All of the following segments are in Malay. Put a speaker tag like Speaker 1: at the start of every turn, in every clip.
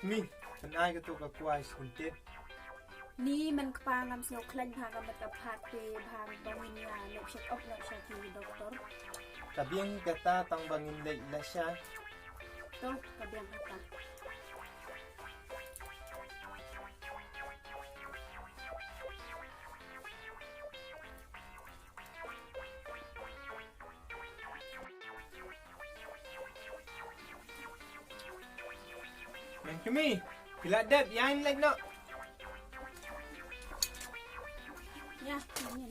Speaker 1: miมันอ้ายก็ตัวกับควายสุนเจ็ด
Speaker 2: นี่มันปางำเสียวคลันพางำมันกับพาดเปพางบางวิญญาณนกเช็คออกนกเช็คทีด็อกเตอร์
Speaker 1: แต่เบี้ยงกะตาต้องบางอินเลยละใช่
Speaker 2: ต้องกระเบียงหักกัน
Speaker 1: Kami, bila dap yang like nak.
Speaker 2: Ya, ini.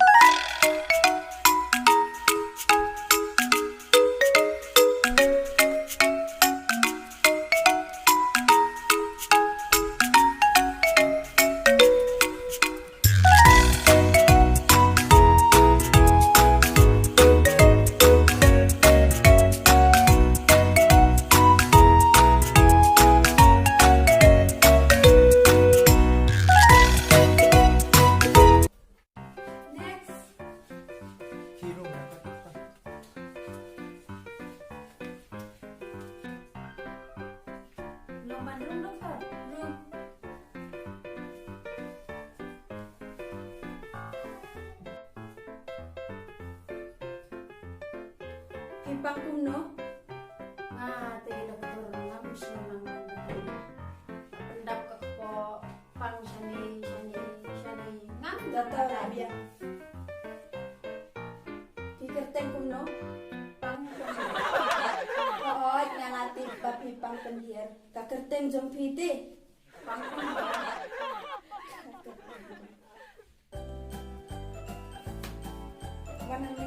Speaker 2: Kipang kuno, te dokter ngamus naman pendap ko pang shani ngam dokter abia. Kikerteng kuno, pang oot nga natin papi pang pendier. Kakerteng jong pite, pang kuno. Mana ni?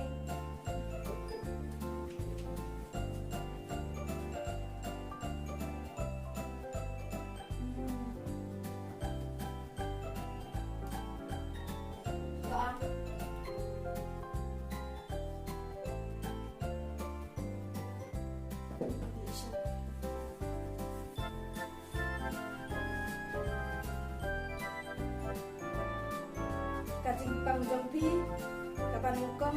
Speaker 2: Kacimpang jongpi, kapan hukum,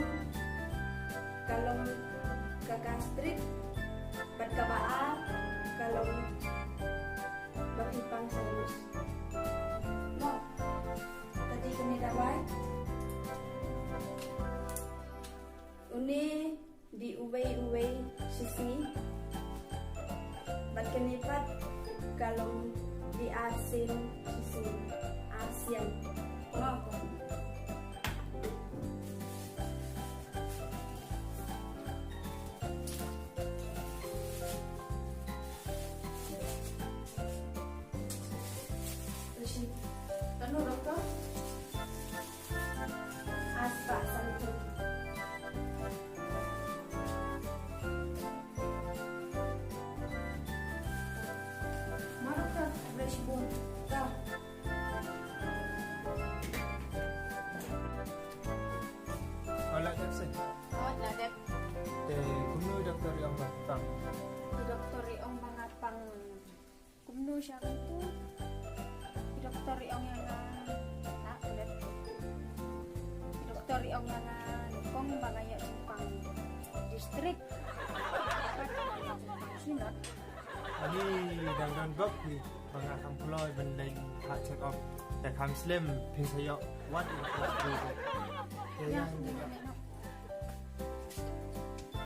Speaker 2: kalau kagastrik, bat kabaa, kalau bakipang salus. No, tadi kami dawai. Uni di uway sisi, bat kenipat kalau di asin sisi Asian. No. Ano dokter? Aspa salito. Mana fresh bone? Ka.
Speaker 1: Wala kasi.
Speaker 2: Oh, nadet.
Speaker 1: Kuno dokter yang batang.
Speaker 2: Di dokter iong mga pang kumno siya rito. Dokter iong yang ulit. Dokter iong yang kong bagaya pang distrik. Sinat.
Speaker 1: Ani dangdan bab ni mga kamploy bandai hak check up. แต่คำสลิมเพียงใช้วัดอีกครั้ง